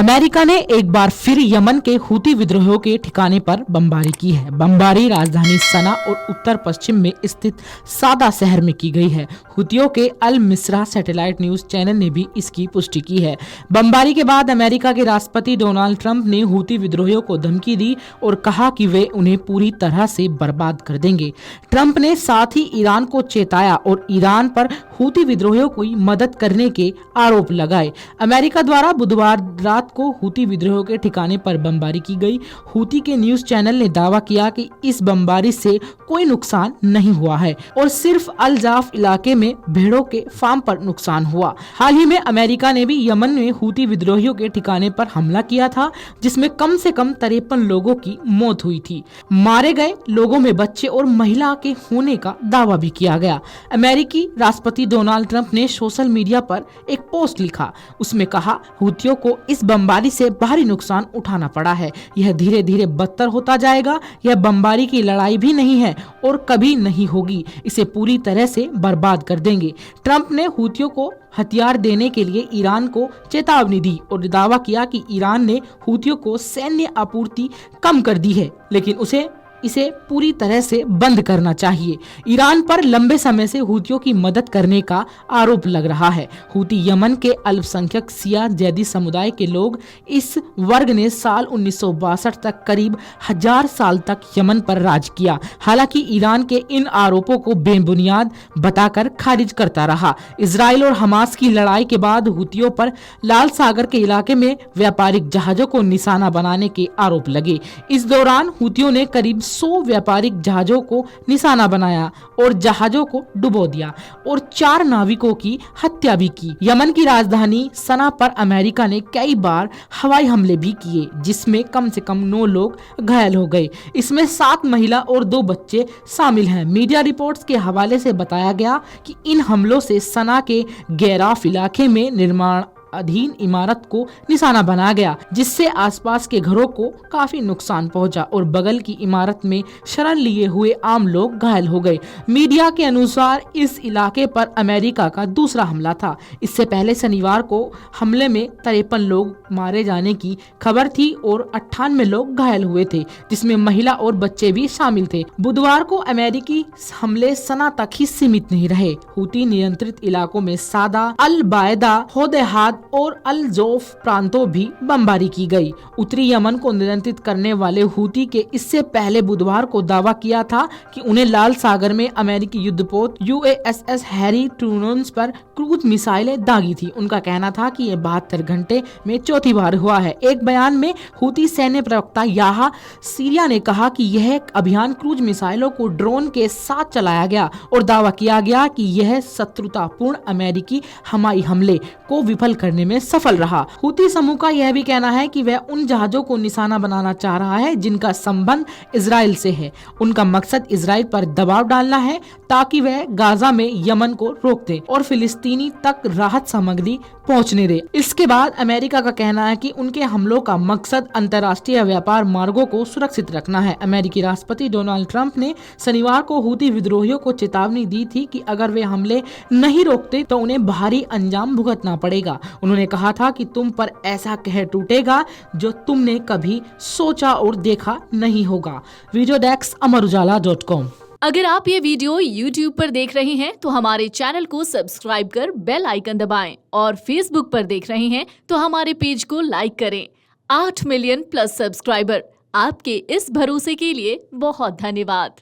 America ने एक बार फिर यमन के हूती विद्रोहियों के ठिकाने पर बमबारी की है। बमबारी राजधानी सना और उत्तर पश्चिम में स्थित सादा शहर में की गई है। हूतियों के अल मिस्रा सैटेलाइट न्यूज चैनल ने भी इसकी पुष्टि की है। बमबारी के बाद अमेरिका के राष्ट्रपति डोनाल्ड ट्रंप ने हूती विद्रोहियों को धमकी दी और कहा कि वे उन्हें पूरी तरह से बर्बाद कर देंगे। ट्रंप ने साथ ही ईरान को चेताया और ईरान पर हूती विद्रोहियों की मदद करने के आरोप लगाए। अमेरिका द्वारा बुधवार रात को हूती विद्रोहियों के ठिकाने पर बमबारी की गई। हूती के न्यूज चैनल ने दावा किया कि इस बमबारी से कोई नुकसान नहीं हुआ है और सिर्फ अल जाफ इलाके में भेड़ों के फार्म पर नुकसान हुआ। हाल ही में अमेरिका ने भी यमन में हूती विद्रोहियों के ठिकाने पर हमला किया था, जिसमें कम से कम 53 लोगों की मौत हुई थी। मारे गए लोगों में बच्चे और महिला के होने का दावा भी किया गया। अमेरिकी राष्ट्रपति डोनाल्ड ट्रंप ने सोशल मीडिया पर एक पोस्ट लिखा। उसमें कहा, हूतियों को इस बमबारी से भारी नुकसान उठाना पड़ा है। यह धीरे धीरे बदतर होता जाएगा। यह बमबारी की लड़ाई भी नहीं है और कभी नहीं होगी। इसे पूरी तरह से बर्बाद कर देंगे। ट्रंप ने हूतियों को हथियार देने के लिए ईरान को चेतावनी दी और दावा किया कि ईरान ने हूतियों को सैन्य आपूर्ति कम कर दी है, लेकिन इसे पूरी तरह से बंद करना चाहिए। ईरान पर लंबे समय से हूतियों की मदद करने का आरोप लग रहा है। हूती यमन के अल्पसंख्यक शिया जैदी समुदाय के लोग। इस वर्ग ने साल 1962 तक करीब 1000 साल तक यमन पर राज किया। हालांकि ईरान के इन आरोपों को बेबुनियाद बताकर खारिज करता रहा। इजराइल और हमास की लड़ाई के बाद हूतियों पर लाल सागर के इलाके में व्यापारिक जहाजों को निशाना बनाने के आरोप लगे। इस दौरान हूतियों ने करीब 100 व्यापारिक जहाजों को निशाना बनाया और जहाजों को डुबो दिया और 4 नाविकों की हत्या भी की। यमन की राजधानी सना पर अमेरिका ने कई बार हवाई हमले भी किए, जिसमें कम से कम 9 लोग घायल हो गए। इसमें 7 महिला और 2 बच्चे शामिल हैं। मीडिया रिपोर्ट्स के हवाले से बताया गया कि इन हमलों से सना के गैराफ इलाके में निर्माण अधीन इमारत को निशाना बनाया गया, जिससे आसपास के घरों को काफी नुकसान पहुंचा और बगल की इमारत में शरण लिए हुए आम लोग घायल हो गए। मीडिया के अनुसार इस इलाके पर अमेरिका का दूसरा हमला था। इससे पहले शनिवार को हमले में 53 लोग मारे जाने की खबर थी और 98 लोग घायल हुए थे, जिसमें महिला और बच्चे भी शामिल थे। बुधवार को अमेरिकी हमले सना तक ही सीमित नहीं रहे। हूती नियंत्रित इलाकों में सादा, अल बायदा, होदेहाद और अल जोफ प्रांतों भी बमबारी की गई। उत्तरी यमन को नियंत्रित करने वाले हूती के इससे पहले बुधवार को दावा किया था कि उन्हें लाल सागर में अमेरिकी युद्धपोत USS हैरी ट्रूमैन पर क्रूज मिसाइलें दागी थी। उनका कहना था कि यह 72 घंटे में चौथी बार हुआ है। एक बयान में हूती सैन्य प्रवक्ता याहा सीरिया ने कहा कि यह अभियान क्रूज मिसाइलों को ड्रोन के साथ चलाया गया और दावा किया गया कि यह शत्रुतापूर्ण अमेरिकी हवाई हमले को विफल करने में सफल रहा। हूती समूह का यह भी कहना है कि वह उन जहाजों को निशाना बनाना चाह रहा है जिनका संबंध इजराइल से है। उनका मकसद इजराइल पर दबाव डालना है ताकि वह गाजा में यमन को रोक दे और फिलिस्तीनी तक राहत सामग्री पहुंचने दे। इसके बाद अमेरिका का कहना है कि उनके हमलों का मकसद अंतर्राष्ट्रीय व्यापार मार्गों को सुरक्षित रखना है। अमेरिकी राष्ट्रपति डोनाल्ड ट्रंप ने शनिवार को हूती विद्रोहियों को चेतावनी दी थी कि अगर वे हमले नहीं रोकते तो उन्हें भारी अंजाम भुगतना पड़ेगा। उन्होंने कहा था कि तुम पर ऐसा कहर टूटेगा जो तुमने कभी सोचा और देखा नहीं होगा। Video desk Amar Ujala dot com. अगर आप ये वीडियो YouTube पर देख रहे हैं तो हमारे चैनल को सब्सक्राइब कर बेल आइकन दबाएं और Facebook पर देख रहे हैं तो हमारे पेज को लाइक करें। 8 मिलियन प्लस सब्सक्राइबर, आपके इस भरोसे के लिए बहुत धन्यवाद।